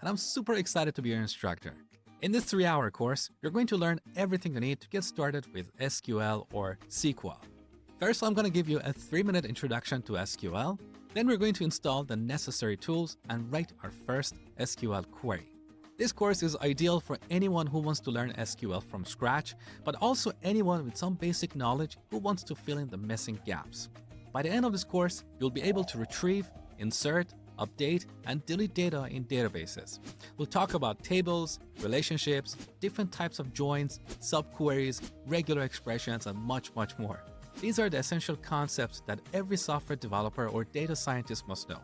and I'm super excited to be your instructor. In this 3-hour course, you're going to learn everything you need to get started with SQL or SQL. First, I'm going to give you a 3-minute introduction to SQL. Then we're going to install the necessary tools and write our first SQL query. This course is ideal for anyone who wants to learn SQL from scratch, but also anyone with some basic knowledge who wants to fill in the missing gaps. By the end of this course, you'll be able to retrieve, insert, update, and delete data in databases. We'll talk about tables, relationships, different types of joins, subqueries, regular expressions, and much more. These are the essential concepts that every software developer or data scientist must know.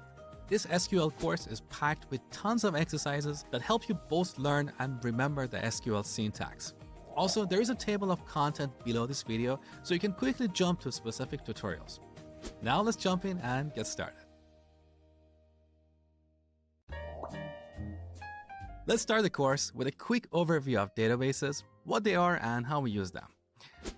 This SQL course is packed with tons of exercises that help you both learn and remember the SQL syntax. Also, there is a table of content below this video, so you can quickly jump to specific tutorials. Now let's jump in and get started. Let's start the course with a quick overview of databases, what they are, and how we use them.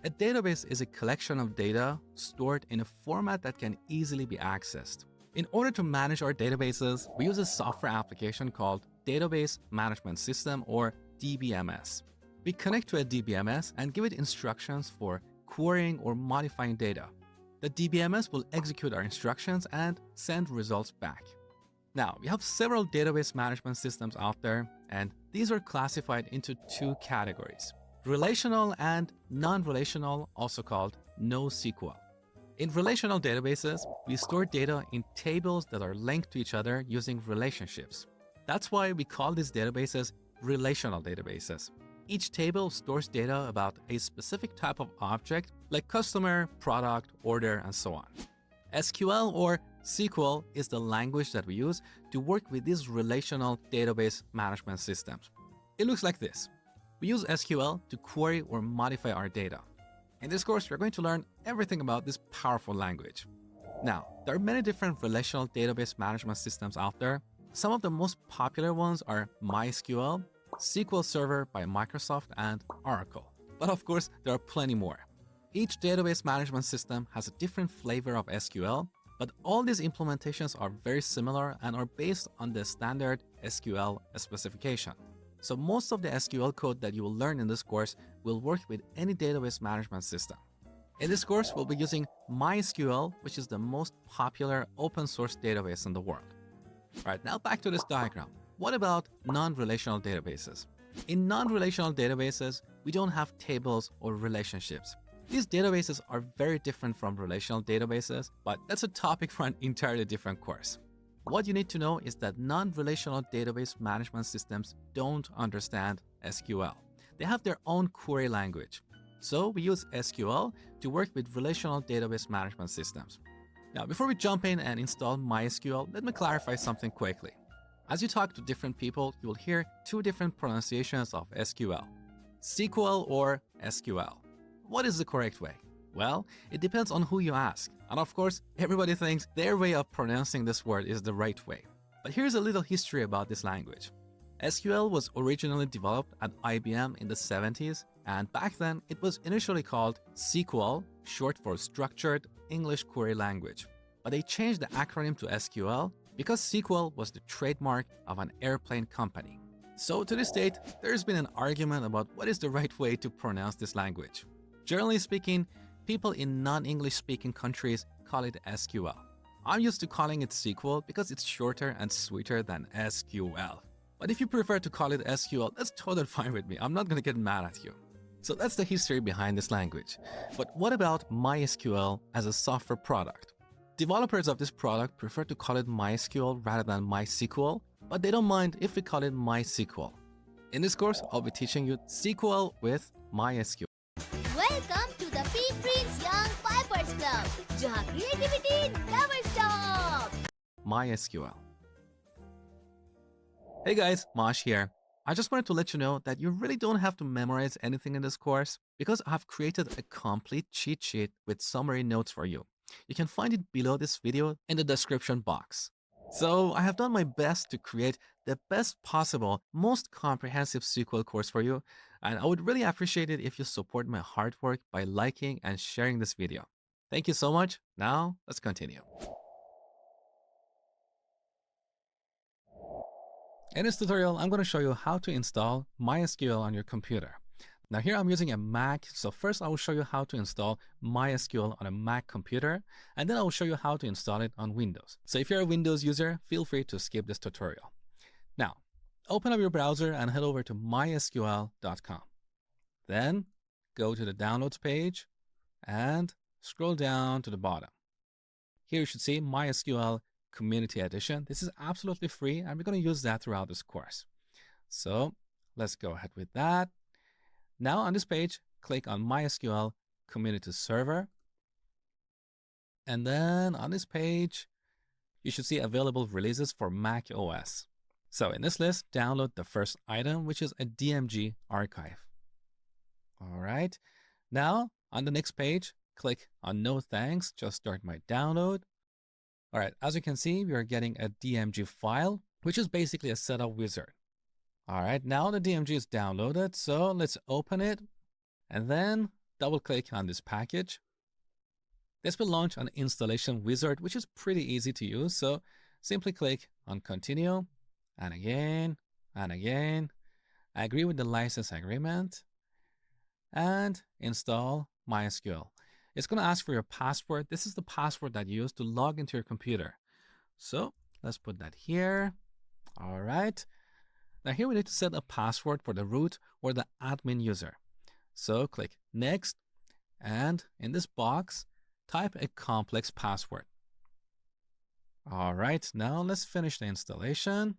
A database is a collection of data stored in a format that can easily be accessed. In order to manage our databases, we use a software application called Database Management System, or DBMS. We connect to a DBMS and give it instructions for querying or modifying data. The DBMS will execute our instructions and send results back. Now, we have several database management systems out there, and these are classified into 2 categories: relational and non-relational, also called NoSQL. In relational databases, we store data in tables that are linked to each other using relationships. That's why we call these databases relational databases. Each table stores data about a specific type of object, like customer, product, order, and so on. SQL or SQL is the language that we use to work with these relational database management systems. It looks like this. We use SQL to query or modify our data. In this course, we're going to learn everything about this powerful language. Now, there are many different relational database management systems out there. Some of the most popular ones are MySQL, SQL Server by Microsoft, and Oracle. But of course, there are plenty more. Each database management system has a different flavor of SQL, but all these implementations are very similar and are based on the standard SQL specification. So most of the SQL code that you will learn in this course will work with any database management system. In this course, we'll be using MySQL, which is the most popular open source database in the world. All right, now back to this diagram. What about non-relational databases? In non-relational databases, we don't have tables or relationships. These databases are very different from relational databases, but that's a topic for an entirely different course. What you need to know is that non-relational database management systems don't understand SQL. They have their own query language. So we use SQL to work with relational database management systems. Now, before we jump in and install MySQL, let me clarify something quickly. As you talk to different people, you will hear 2 different pronunciations of SQL: SQL or SQL. What is the correct way? Well, it depends on who you ask. And of course, everybody thinks their way of pronouncing this word is the right way. But here's a little history about this language. SQL was originally developed at IBM in the 70s, and back then it was initially called SQL, short for Structured English Query Language. But they changed the acronym to SQL because SQL was the trademark of an airplane company. So to this date, there's been an argument about what is the right way to pronounce this language. Generally speaking, people in non-English speaking countries call it SQL. I'm used to calling it SQL because it's shorter and sweeter than SQL. But if you prefer to call it SQL, that's totally fine with me. I'm not going to get mad at you. So that's the history behind this language. But what about MySQL as a software product? Developers of this product prefer to call it MySQL rather than MySQL, but they don't mind if we call it MySQL. In this course, I'll be teaching you SQL with MySQL. Welcome to the P-Prince Young Pipers Club, जहाँ creativity never stops. MySQL. Hey guys, Mosh here. I just wanted to let you know that you really don't have to memorize anything in this course because I've created a complete cheat sheet with summary notes for you. You can find it below this video in the description box. So I have done my best to create the best possible, most comprehensive SQL course for you, and I would really appreciate it if you support my hard work by liking and sharing this video. Thank you so much. Now, let's continue. In this tutorial, I'm going to show you how to install MySQL on your computer. Now here I'm using a Mac, so first I will show you how to install MySQL on a Mac computer, and then I will show you how to install it on Windows. So if you're a Windows user, feel free to skip this tutorial. Now, open up your browser and head over to mysql.com. Then go to the downloads page and scroll down to the bottom. Here you should see MySQL Community Edition. This is absolutely free, and we're going to use that throughout this course. So let's go ahead with that. Now on this page, click on MySQL Community Server. And then on this page, you should see available releases for Mac OS. So in this list, download the first item, which is a DMG archive. All right. Now on the next page, click on No Thanks, just start my download. All right, as you can see, we are getting a DMG file, which is basically a setup wizard. All right, now the DMG is downloaded, so let's open it and then double click on this package. This will launch an installation wizard, which is pretty easy to use. So simply click on Continue and again and again. Agree with the license agreement and install MySQL. It's going to ask for your password. This is the password that you use to log into your computer. So let's put that here. All right. Now here we need to set a password for the root or the admin user. So click Next, and in this box, type a complex password. All right, now let's finish the installation.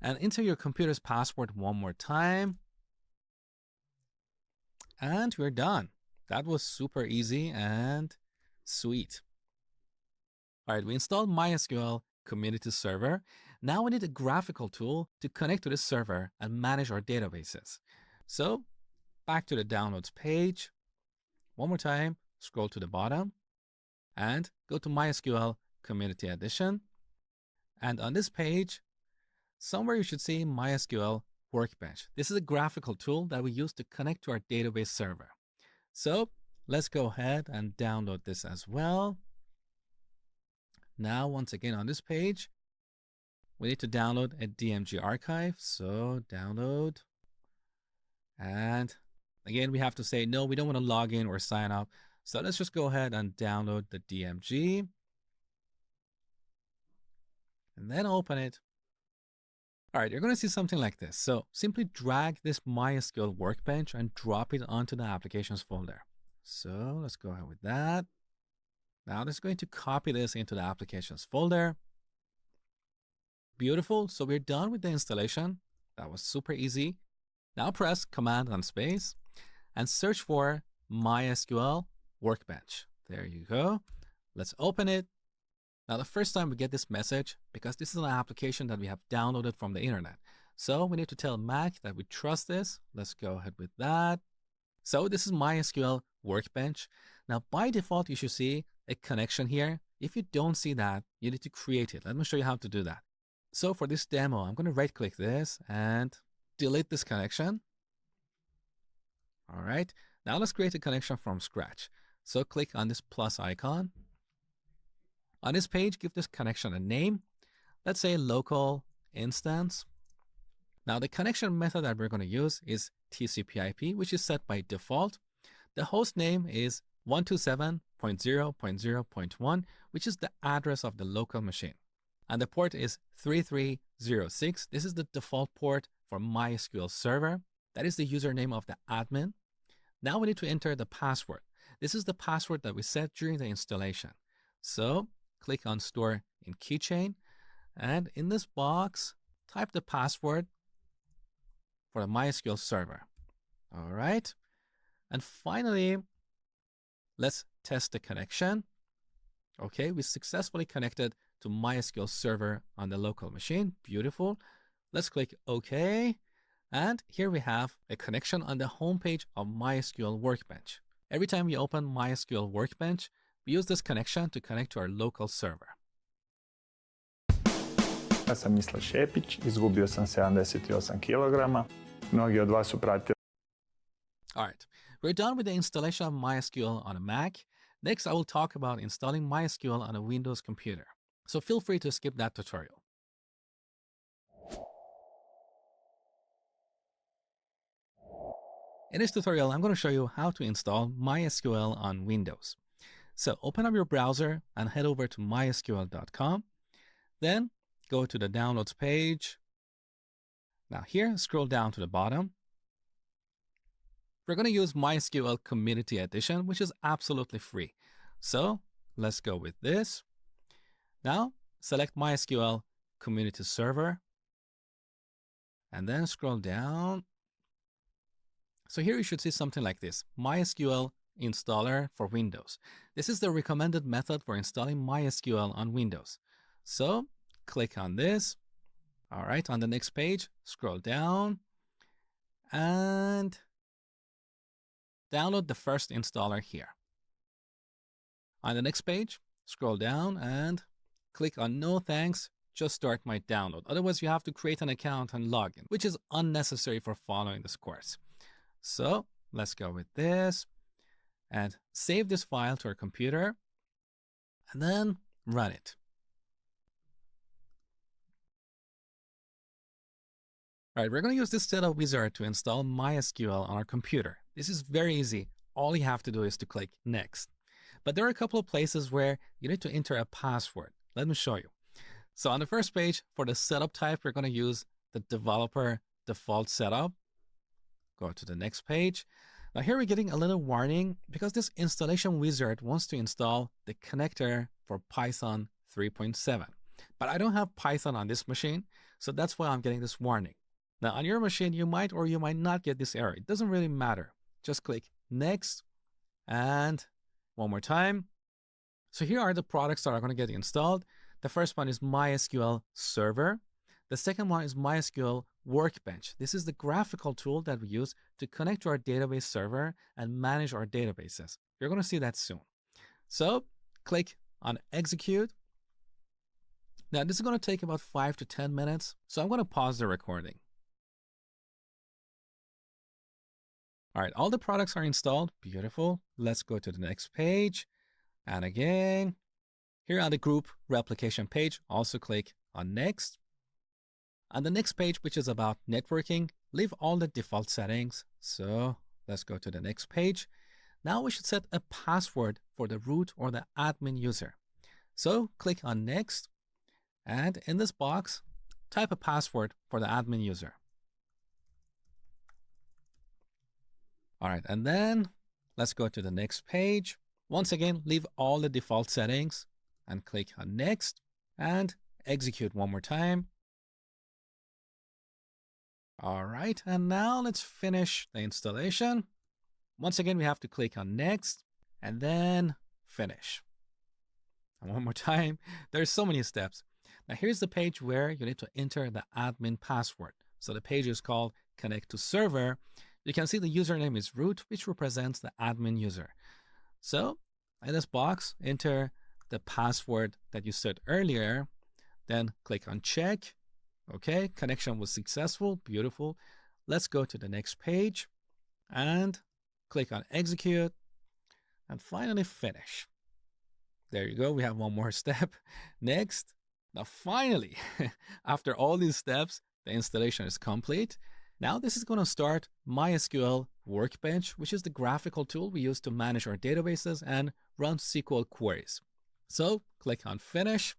And enter your computer's password one more time. And we're done. That was super easy and sweet. All right, we installed MySQL Community Server. Now we need a graphical tool to connect to this server and manage our databases. So back to the downloads page. One more time, scroll to the bottom and go to MySQL Community Edition. And on this page, somewhere you should see MySQL Workbench. This is a graphical tool that we use to connect to our database server. So let's go ahead and download this as well. Now, once again on this page, we need to download a DMG archive. So download. And again, we have to say, no, we don't want to log in or sign up. So let's just go ahead and download the DMG. And then open it. All right, you're going to see something like this. So simply drag this MySQL Workbench and drop it onto the applications folder. So let's go ahead with that. Now it's going to copy this into the applications folder. Beautiful. So we're done with the installation. That was super easy. Now press Command and Space and search for MySQL Workbench. There you go. Let's open it. Now, the first time we get this message, because this is an application that we have downloaded from the internet. So we need to tell Mac that we trust this. Let's go ahead with that. So this is MySQL Workbench. Now, by default, you should see a connection here. If you don't see that, you need to create it. Let me show you how to do that. So for this demo, I'm going to right click this and delete this connection. All right. Now let's create a connection from scratch. So click on this plus icon. On this page, give this connection a name. Let's say local instance. Now the connection method that we're going to use is TCP/IP, which is set by default. The host name is 127.0.0.1, which is the address of the local machine. And the port is 3306. This is the default port for MySQL Server. That is the username of the admin. Now we need to enter the password. This is the password that we set during the installation. So click on Store in Keychain, and in this box, type the password for the MySQL Server. All right. And finally, let's test the connection. Okay, we successfully connected to MySQL Server on the local machine. Beautiful. Let's click OK. And here we have a connection on the homepage of MySQL Workbench. Every time we open MySQL Workbench, we use this connection to connect to our local server. Ja sam Mislav Šepić, izgubio sam 78 kilograma. Mnogi od vas su pratili. All right, we're done with the installation of MySQL on a Mac. Next, I will talk about installing MySQL on a Windows computer. So feel free to skip that tutorial. In this tutorial, I'm going to show you how to install MySQL on Windows. So open up your browser and head over to mysql.com. Then go to the downloads page. Now here, scroll down to the bottom. We're going to use MySQL Community Edition, which is absolutely free. So let's go with this. Now select MySQL Community Server and then scroll down. So here you should see something like this, MySQL installer for Windows. This is the recommended method for installing MySQL on Windows. So click on this. All right, on the next page, scroll down and download the first installer here. On the next page, scroll down and click on no thanks, just start my download. Otherwise, you have to create an account and log in, which is unnecessary for following this course. So let's go with this and save this file to our computer and then run it. All right, we're going to use this setup wizard to install MySQL on our computer. This is very easy. All you have to do is to click next. But there are a couple of places where you need to enter a password. Let me show you. So on the first page, for the setup type, we're going to use the developer default setup. Go to the next page. Now here we're getting a little warning because this installation wizard wants to install the connector for Python 3.7. But I don't have Python on this machine, so that's why I'm getting this warning. Now on your machine, you might or you might not get this error. It doesn't really matter. Just click next and one more time. So here are the products that are going to get installed. The first one is MySQL Server. The second one is MySQL Workbench. This is the graphical tool that we use to connect to our database server and manage our databases. You're going to see that soon. So click on execute. Now this is going to take about 5 to 10 minutes. So I'm going to pause the recording. All right, all the products are installed. Beautiful. Let's go to the next page. And again, here on the group replication page, also click on next. On the next page, which is about networking, leave all the default settings. So let's go to the next page. Now we should set a password for the root or the admin user. So click on next. And in this box, type a password for the admin user. All right, and then let's go to the next page. Once again, leave all the default settings and click on next and execute one more time. All right, and now let's finish the installation. Once again, we have to click on next and then finish. And one more time, there's so many steps. Now here's the page where you need to enter the admin password. So the page is called Connect to Server. You can see the username is root, which represents the admin user. So in this box, enter the password that you set earlier, then click on check. Okay, connection was successful, beautiful. Let's go to the next page and click on execute and finally finish. There you go, we have one more step. Next. Now finally, after all these steps, the installation is complete. Now this is going to start MySQL Workbench, which is the graphical tool we use to manage our databases and run SQL queries. So click on finish.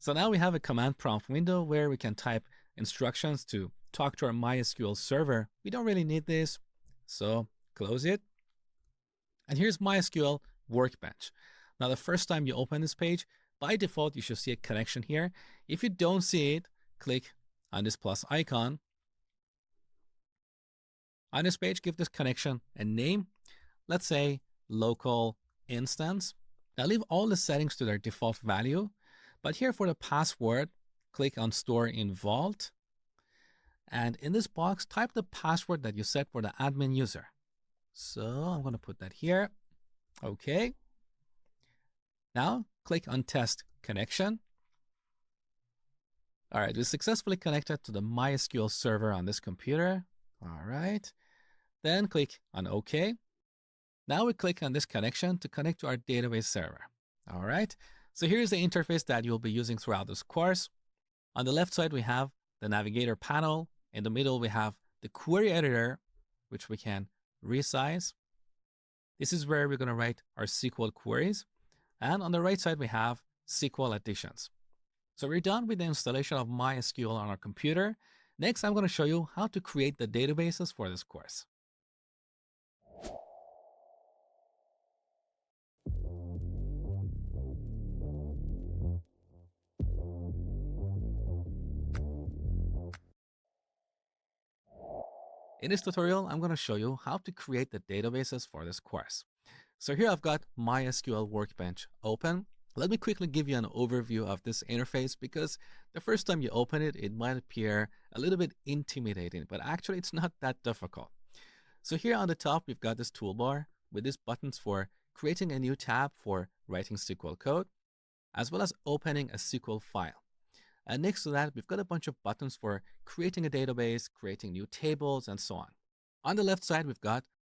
So now we have a command prompt window where we can type instructions to talk to our MySQL server. We don't really need this, so close it. And here's MySQL Workbench. Now the first time you open this page, by default, you should see a connection here. If you don't see it, click on this plus icon. On this page, give this connection a name. Let's say local instance. Now leave all the settings to their default value. But here for the password, click on Store in Vault. And in this box, type the password that you set for the admin user. So I'm going to put that here. Okay. Now click on Test Connection. All right, we successfully connected to the MySQL server on this computer. All right. Then click on OK. Now we click on this connection to connect to our database server. All right. So here's the interface that you'll be using throughout this course. On the left side, we have the navigator panel. In the middle, we have the query editor. which we can resize. This is where we're going to write our SQL queries. And on the right side, we have SQL additions. So we're done with the installation of MySQL on our computer. Next, I'm going to show you how to create the databases for this course. In this tutorial, I'm going to show you how to create the databases for this course. So here I've got MySQL Workbench open. Let me quickly give you an overview of this interface because the first time you open it, it might appear a little bit intimidating, but actually it's not that difficult. So here on the top, we've got this toolbar with these buttons for creating a new tab for writing SQL code, as well as opening a SQL file. And next to that, we've got a bunch of buttons for creating a database, creating new tables, and so on. On the left side, we've got